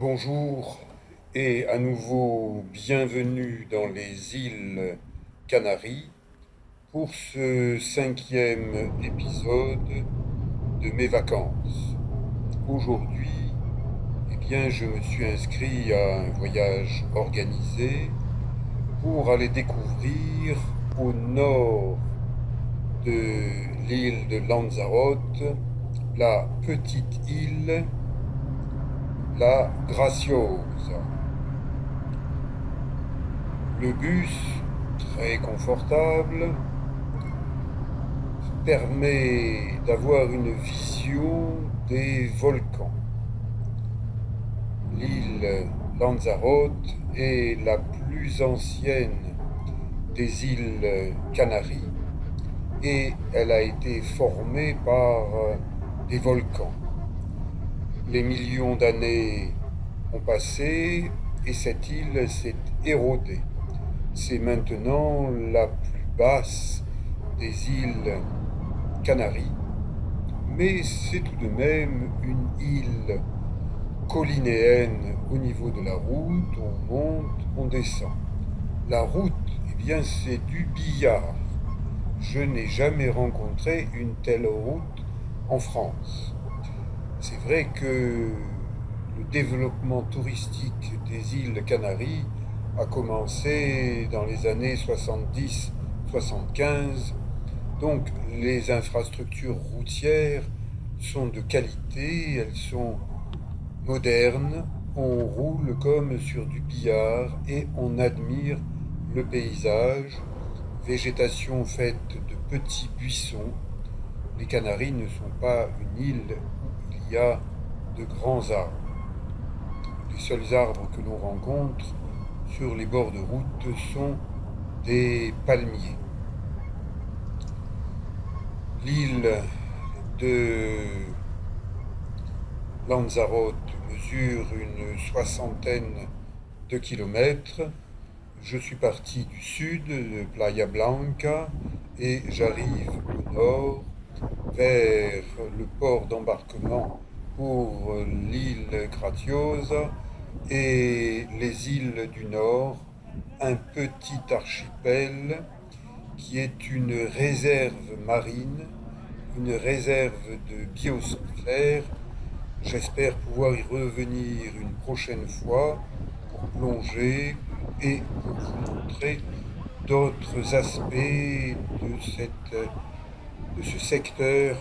Bonjour et à nouveau bienvenue dans les îles Canaries pour ce cinquième épisode de mes vacances. Aujourd'hui, je me suis inscrit à un voyage organisé pour aller découvrir au nord de l'île de Lanzarote la petite île La Graciosa. Le bus, très confortable, permet d'avoir une vision des volcans. L'île Lanzarote est la plus ancienne des îles Canaries et elle a été formée par des volcans. Les millions d'années ont passé et cette île s'est érodée. C'est maintenant la plus basse des îles Canaries, mais c'est tout de même une île collinéenne au niveau de la route. On monte, on descend. La route, c'est du billard. Je n'ai jamais rencontré une telle route en France. C'est vrai que le développement touristique des îles Canaries a commencé dans les années 70-75. Donc les infrastructures routières sont de qualité, elles sont modernes, on roule comme sur du billard et on admire le paysage, végétation faite de petits buissons. Les Canaries ne sont pas une île où il y a de grands arbres. Les seuls arbres que l'on rencontre sur les bords de route sont des palmiers. L'île de Lanzarote mesure une soixantaine de kilomètres. Je suis parti du sud de Playa Blanca et j'arrive au nord vers le port d'embarquement pour l'île Graciosa et les îles du Nord, un petit archipel qui est une réserve marine, une réserve de biosphère. J'espère pouvoir y revenir une prochaine fois pour plonger et pour vous montrer d'autres aspects de ce secteur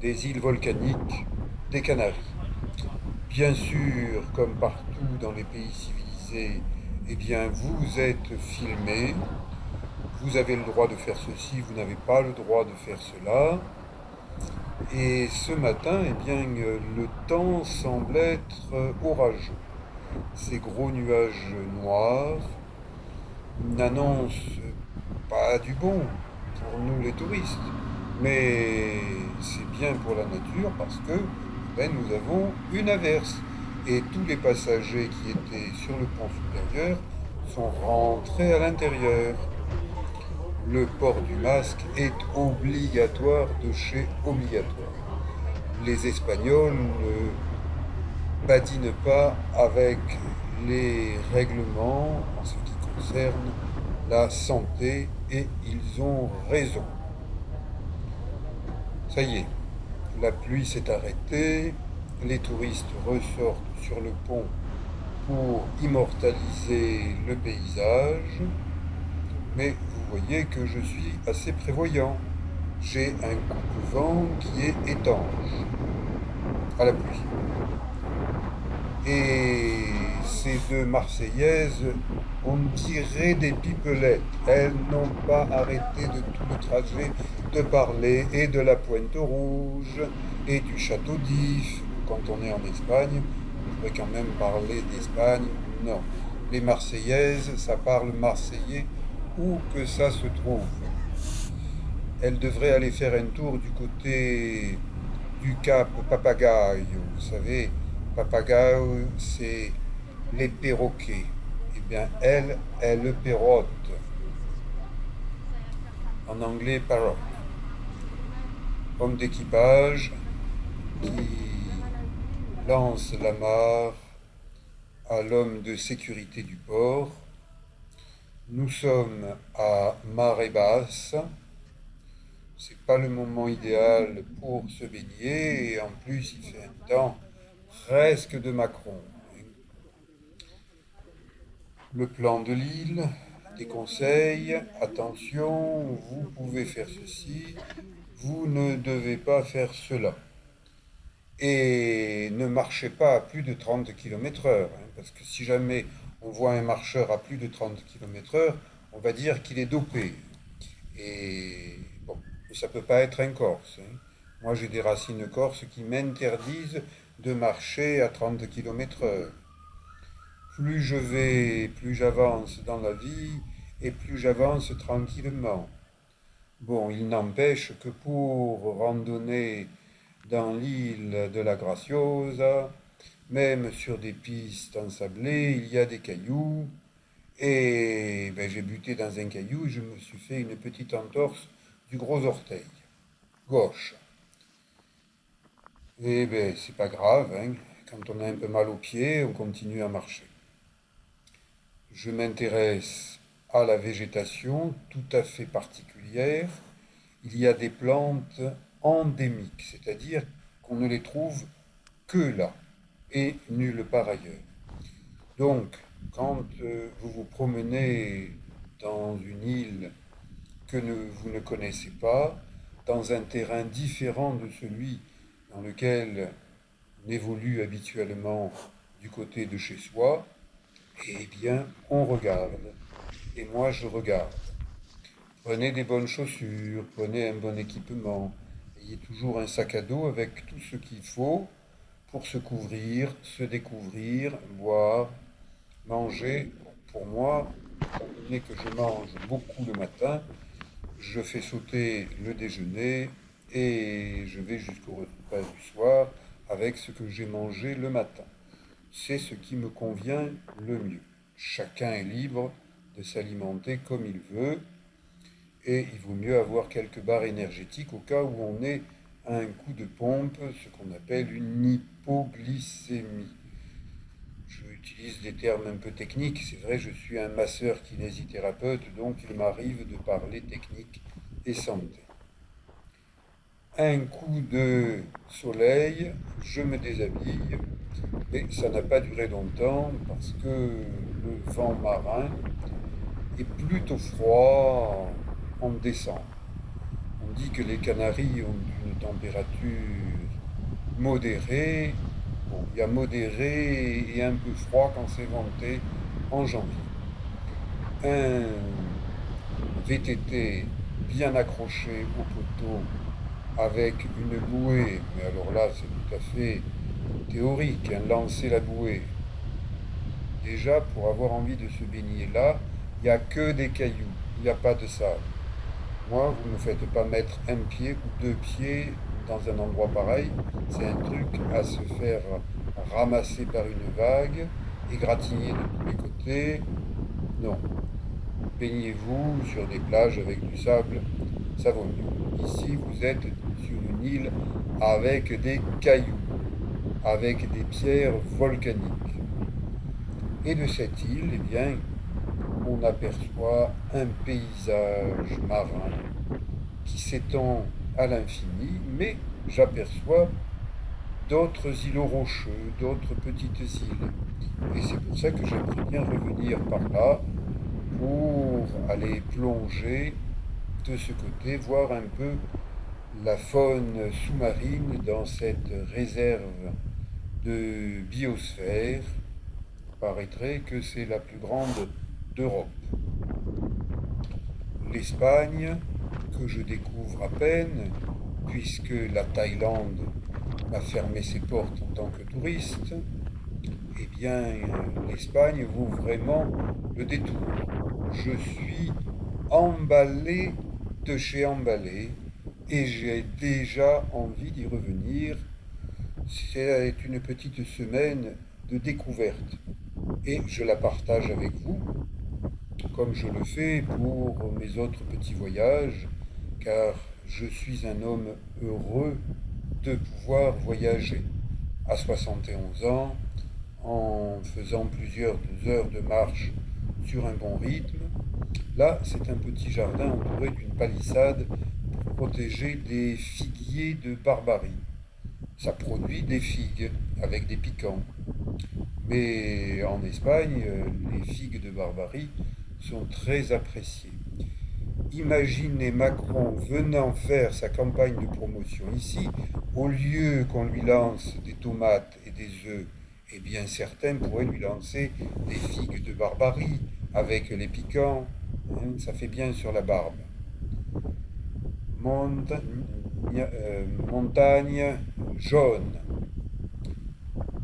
des îles volcaniques des Canaries. Bien sûr, comme partout dans les pays civilisés, vous êtes filmé. Vous avez le droit de faire ceci, vous n'avez pas le droit de faire cela. Et ce matin, le temps semble être orageux. Ces gros nuages noirs n'annoncent pas du bon pour nous les touristes, mais c'est bien pour la nature parce que nous avons une averse et tous les passagers qui étaient sur le pont supérieur sont rentrés à l'intérieur. Le port du masque est obligatoire de chez obligatoire. Les Espagnols ne badinent pas avec les règlements en ce qui concerne la santé et ils ont raison. Ça y est, la pluie s'est arrêtée, les touristes ressortent sur le pont pour immortaliser le paysage, mais vous voyez que je suis assez prévoyant. J'ai un coupe-vent qui est étanche à la pluie. Et ces deux Marseillaises, on dirait des pipelettes. Elles n'ont pas arrêté de tout le trajet de parler et de la Pointe Rouge et du Château d'If. Quand on est en Espagne, on pourrait quand même parler d'Espagne. Non, les Marseillaises, ça parle marseillais où que ça se trouve. Elles devraient aller faire un tour du côté du cap Papagayo. Vous savez, Papagayo, c'est les perroquets. Elle perrotte. En anglais, parrot. Homme d'équipage qui lance l'amarre à l'homme de sécurité du port. Nous sommes à marée basse. C'est pas le moment idéal pour se baigner et en plus il fait un temps presque de Macron. Le plan de l'île, des conseils, attention, vous pouvez faire ceci, vous ne devez pas faire cela. Et ne marchez pas à plus de 30 km/h, parce que si jamais on voit un marcheur à plus de 30 km/h, on va dire qu'il est dopé. Et bon, ça ne peut pas être un Corse. Moi, j'ai des racines corses qui m'interdisent de marcher à 30 km/h. Plus j'avance dans la vie, et plus j'avance tranquillement. Bon, il n'empêche que pour randonner dans l'île de la Graciosa, même sur des pistes ensablées, il y a des cailloux. Et ben, j'ai buté dans un caillou et je me suis fait une petite entorse du gros orteil gauche. Et ben, c'est pas grave, hein. Quand on a un peu mal aux pieds, on continue à marcher. Je m'intéresse à la végétation tout à fait particulière. Il y a des plantes endémiques, c'est-à-dire qu'on ne les trouve que là et nulle part ailleurs. Donc, quand vous vous promenez dans une île que vous ne connaissez pas, dans un terrain différent de celui dans lequel on évolue habituellement du côté de chez soi, eh bien, on regarde. Et moi, je regarde. Prenez des bonnes chaussures, prenez un bon équipement. Ayez toujours un sac à dos avec tout ce qu'il faut pour se couvrir, se découvrir, boire, manger. Pour moi, étant donné que je mange beaucoup le matin, je fais sauter le déjeuner et je vais jusqu'au repas du soir avec ce que j'ai mangé le matin. C'est ce qui me convient le mieux. Chacun est libre de s'alimenter comme il veut et il vaut mieux avoir quelques barres énergétiques au cas où on est à un coup de pompe, ce qu'on appelle une hypoglycémie. J'utilise des termes un peu techniques, c'est vrai, je suis un masseur kinésithérapeute, donc il m'arrive de parler technique et santé. Un coup de soleil, je me déshabille, mais ça n'a pas duré longtemps parce que le vent marin est plutôt froid en décembre. On dit que les Canaries ont une température modérée. Bon, il y a modéré et un peu froid quand c'est venté en janvier. Un VTT bien accroché au poteau avec une bouée, mais alors là c'est tout à fait théorique, hein, lancer la bouée. Déjà, pour avoir envie de se baigner là, il n'y a que des cailloux, il n'y a pas de sable. Moi, vous ne me faites pas mettre un pied ou deux pieds dans un endroit pareil. C'est un truc à se faire ramasser par une vague, égratigner de tous les côtés. Non. Baignez-vous sur des plages avec du sable, ça vaut mieux. Ici, vous êtes sur une île avec des cailloux, avec des pierres volcaniques. Et de cette île, eh bien, on aperçoit un paysage marin qui s'étend à l'infini, mais j'aperçois d'autres îlots rocheux, d'autres petites îles. Et c'est pour ça que j'aimerais bien revenir par là pour aller plonger de ce côté, voir un peu la faune sous-marine dans cette réserve de biosphère. Il paraîtrait que c'est la plus grande d'Europe. L'Espagne, que je découvre à peine, puisque la Thaïlande m'a fermé ses portes en tant que touriste, eh bien, l'Espagne vaut vraiment le détour. Je suis emballé de chez emballé et j'ai déjà envie d'y revenir. C'est une petite semaine de découverte et je la partage avec vous, comme je le fais pour mes autres petits voyages, car je suis un homme heureux de pouvoir voyager. à 71 ans, en faisant plusieurs heures de marche sur un bon rythme. Là, c'est un petit jardin entouré d'une palissade pour protéger des figuiers de Barbarie. Ça produit des figues avec des piquants. Mais en Espagne, les figues de Barbarie sont très appréciées. Imaginez Macron venant faire sa campagne de promotion ici, au lieu qu'on lui lance des tomates et des œufs, eh bien certains pourraient lui lancer des figues de Barbarie avec les piquants. Ça fait bien sur la barbe. Montagne jaune.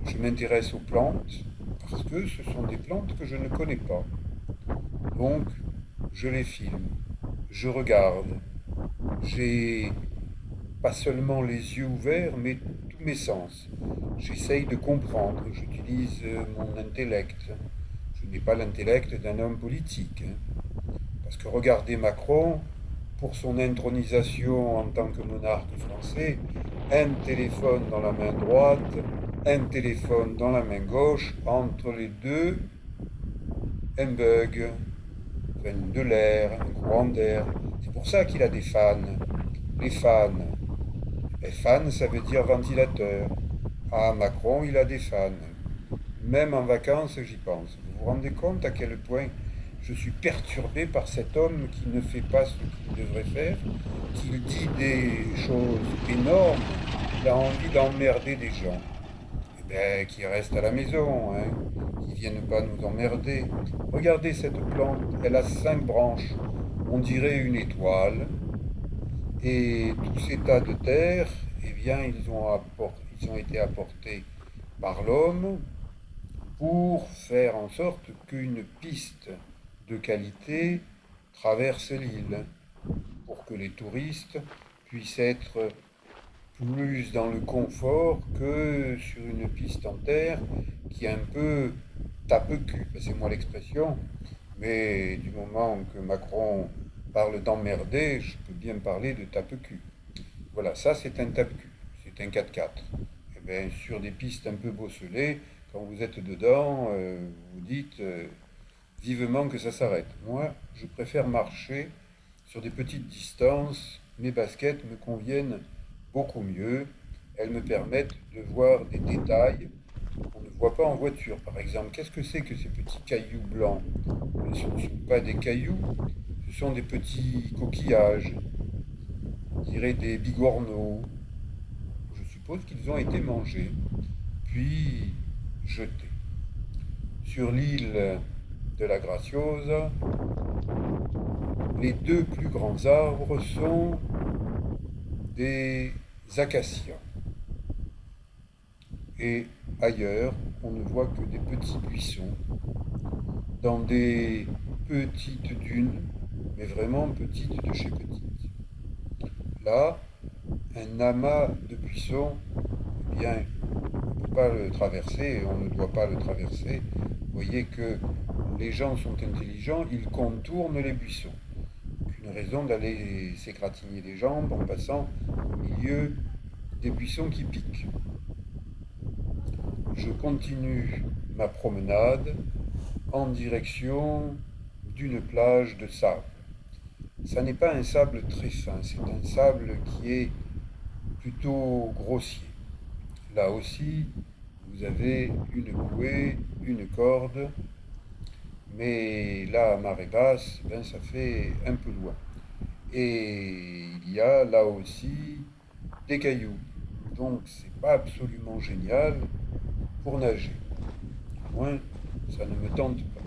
Je m'intéresse aux plantes parce que ce sont des plantes que je ne connais pas. Donc, je les filme, je regarde. J'ai pas seulement les yeux ouverts, mais tous mes sens. J'essaye de comprendre, j'utilise mon intellect. Je n'ai pas l'intellect d'un homme politique. Parce que regardez Macron, pour son intronisation en tant que monarque français, un téléphone dans la main droite, un téléphone dans la main gauche, entre les deux, un bug, de l'air, un courant d'air. C'est pour ça qu'il a des fans. Les fans. Les fans, ça veut dire ventilateur. Ah, Macron, il a des fans. Même en vacances, j'y pense. Vous vous rendez compte à quel point je suis perturbé par cet homme qui ne fait pas ce qu'il devrait faire, qui dit des choses énormes, il a envie d'emmerder des gens. Eh bien, qui reste à la maison, hein, qui ne viennent pas nous emmerder. Regardez cette plante, elle a 5 branches, on dirait une étoile, et tous ces tas de terre, eh bien, ils ont été apportés par l'homme pour faire en sorte qu'une piste de qualité traverse l'île, pour que les touristes puissent être plus dans le confort que sur une piste en terre qui est un peu tape-cul, passez-moi l'expression, mais du moment que Macron parle d'emmerder, je peux bien parler de tape-cul. Voilà, ça c'est un tape-cul, c'est un 4x4. Et bien, sur des pistes un peu bosselées, quand vous êtes dedans, vous dites vivement que ça s'arrête. Moi, je préfère marcher sur des petites distances. Mes baskets me conviennent beaucoup mieux. Elles me permettent de voir des détails qu'on ne voit pas en voiture. Par exemple, qu'est-ce que c'est que ces petits cailloux blancs? Ce ne sont pas des cailloux, ce sont des petits coquillages, on dirait des bigorneaux. Je suppose qu'ils ont été mangés, puis jetés. Sur l'île de la Graciosa, les 2 plus grands arbres sont des acacias. Et ailleurs, on ne voit que des petits buissons dans des petites dunes, mais vraiment petites de chez petites. Là, un amas de buissons, eh bien, on ne peut pas le traverser et on ne doit pas le traverser. Vous voyez que les gens sont intelligents, ils contournent les buissons. Aucune raison d'aller s'égratigner les jambes en passant au milieu des buissons qui piquent. Je continue ma promenade en direction d'une plage de sable. Ça n'est pas un sable très fin, c'est un sable qui est plutôt grossier. Là aussi, vous avez une bouée, une corde, mais là, à marée basse, ben, ça fait un peu loin. Et il y a là aussi des cailloux. Donc, c'est pas absolument génial pour nager. Au moins, ça ne me tente pas.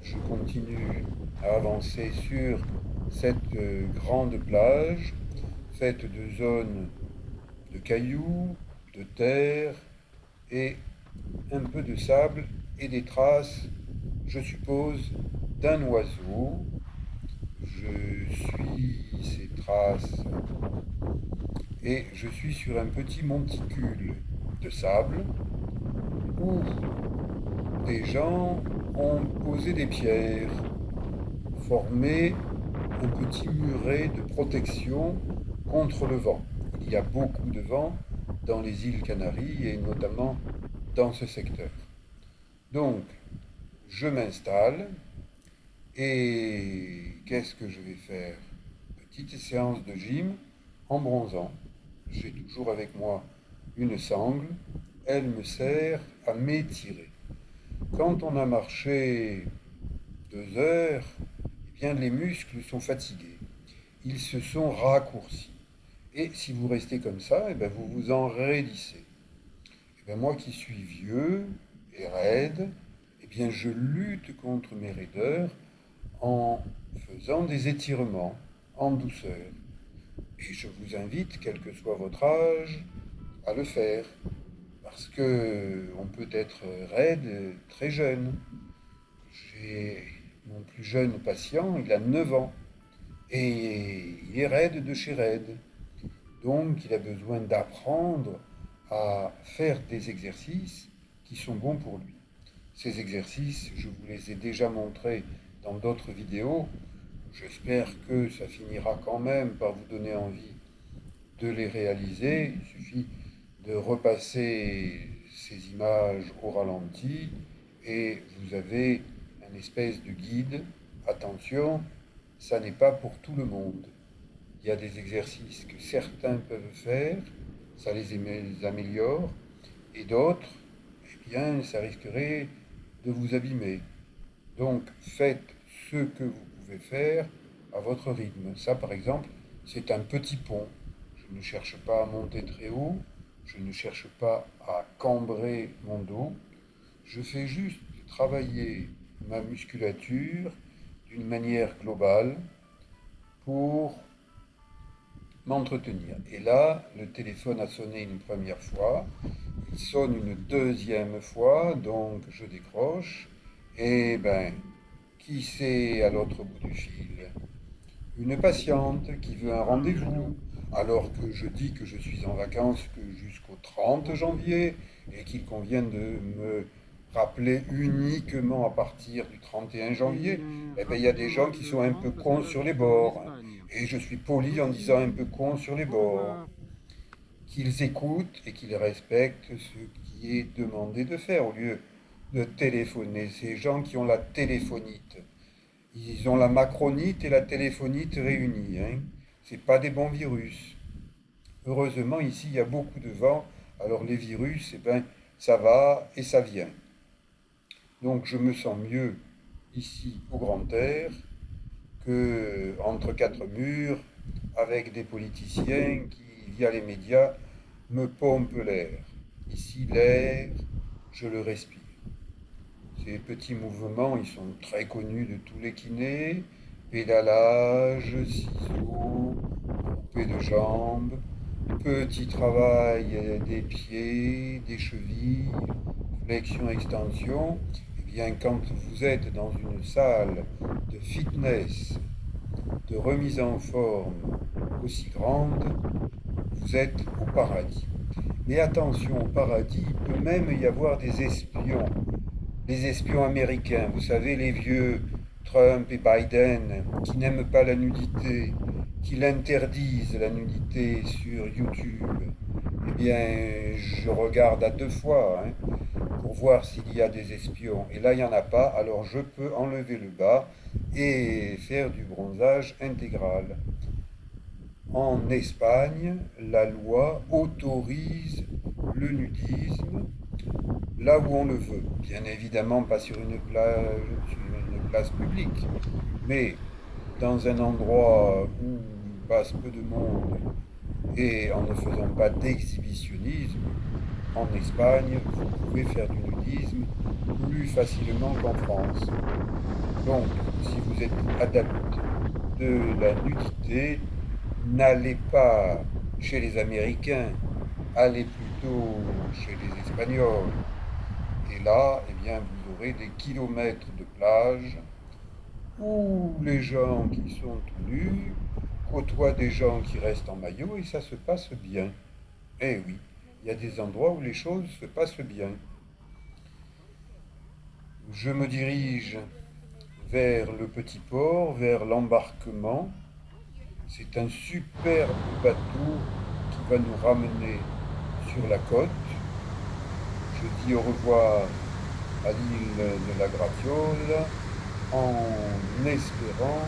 Je continue à avancer sur cette grande plage faite de zones de cailloux, de terre et un peu de sable et des traces, je suppose, d'un oiseau. Je suis ces traces et je suis sur un petit monticule de sable où des gens ont posé des pierres, formé un petit muret de protection contre le vent. Il y a beaucoup de vent dans les îles Canaries et notamment dans ce secteur. Donc, je m'installe et qu'est-ce que je vais faire? Petite séance de gym en bronzant. J'ai toujours avec moi une sangle. Elle me sert à m'étirer. Quand on a marché 2 heures, eh bien les muscles sont fatigués. Ils se sont raccourcis. Et si vous restez comme ça, eh bien vous vous en raidissez. Eh bien moi qui suis vieux et raide, eh bien je lutte contre mes raideurs en faisant des étirements en douceur. Et je vous invite, quel que soit votre âge, à le faire. Parce que on peut être raide très jeune. J'ai mon plus jeune patient, il a 9 ans. Et il est raide de chez raide. Donc il a besoin d'apprendre à faire des exercices qui sont bons pour lui. Ces exercices, je vous les ai déjà montrés dans d'autres vidéos. J'espère que ça finira quand même par vous donner envie de les réaliser. Il suffit de repasser ces images au ralenti et vous avez une espèce de guide. Attention, ça n'est pas pour tout le monde. Il y a des exercices que certains peuvent faire, ça les améliore, et d'autres, eh bien, ça risquerait de vous abîmer. Donc, faites ce que vous pouvez faire à votre rythme. Ça, par exemple, c'est un petit pont. Je ne cherche pas à monter très haut, je ne cherche pas à cambrer mon dos. Je fais juste travailler ma musculature d'une manière globale pour m'entretenir. Et là, le téléphone a sonné une première fois, il sonne une deuxième fois, donc je décroche. Et ben, qui c'est à l'autre bout du fil? Une patiente qui veut un rendez-vous, alors que je dis que je suis en vacances que jusqu'au 30 janvier et qu'il convient de me rappeler uniquement à partir du 31 janvier, eh bien, il y a des gens qui sont un peu cons sur les bords. Et je suis poli en disant un peu cons sur les bords. Qu'ils écoutent et qu'ils respectent ce qui est demandé de faire au lieu de téléphoner. Ces gens qui ont la téléphonite. Ils ont la macronite et la téléphonite réunies. Hein. C'est pas des bons virus. Heureusement, ici, il y a beaucoup de vent. Alors les virus, eh ben, ça va et ça vient. Donc je me sens mieux ici au grand air que entre quatre murs avec des politiciens qui, via les médias, me pompent l'air. Ici, l'air, je le respire. Ces petits mouvements, ils sont très connus de tous les kinés. Pédalage, ciseaux, coupé de jambes, petit travail des pieds, des chevilles, flexion-extension. Eh bien, quand vous êtes dans une salle de fitness, de remise en forme aussi grande, vous êtes au paradis. Mais attention, au paradis, il peut même y avoir des espions américains, vous savez, les vieux Trump et Biden, qui n'aiment pas la nudité, qui l'interdisent, la nudité sur YouTube. Eh bien, je regarde à 2 fois pour voir s'il y a des espions. Et là, il n'y en a pas, alors je peux enlever le bas et faire du bronzage intégral. En Espagne, la loi autorise le nudisme là où on le veut. Bien évidemment, pas sur une place publique, mais dans un endroit où il passe peu de monde et en ne faisant pas d'exhibitionnisme. En Espagne, vous pouvez faire du nudisme plus facilement qu'en France. Donc, si vous êtes adepte de la nudité, n'allez pas chez les Américains, allez plutôt chez les Espagnols. Et là, eh bien, vous aurez des kilomètres de plage où les gens qui sont tout nus côtoient des gens qui restent en maillot et ça se passe bien. Eh oui, il y a des endroits où les choses se passent bien. Je me dirige vers le petit port, vers l'embarquement. C'est un superbe bateau qui va nous ramener sur la côte. Je dis au revoir à l'île de la Grafiole en espérant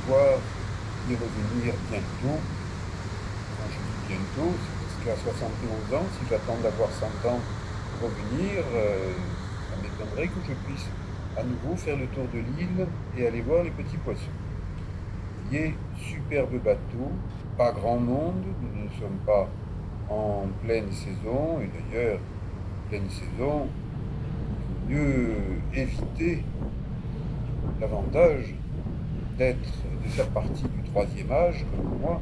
pouvoir y revenir bientôt. Quand je dis bientôt, c'est parce qu'à 71 ans, si j'attends d'avoir 100 ans pour revenir, ça m'étonnerait que je puisse à nouveau faire le tour de l'île et aller voir les petits poissons. Vous voyez, superbe bateau, pas grand monde, nous ne sommes pas en pleine saison, et d'ailleurs, pleine saison, il vaut mieux éviter. L'avantage de faire partie du troisième âge, comme moi,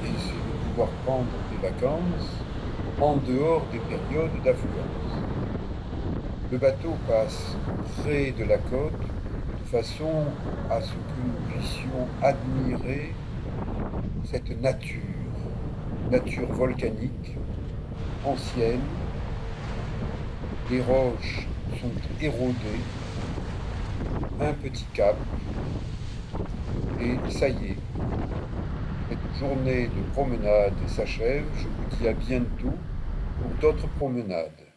et c'est de pouvoir prendre des vacances en dehors des périodes d'affluence. Le bateau passe près de la côte de façon à ce que nous puissions admirer cette nature volcanique, ancienne. Les roches sont érodées, un petit cap, et ça y est, cette journée de promenade s'achève. Je vous dis à bientôt pour d'autres promenades.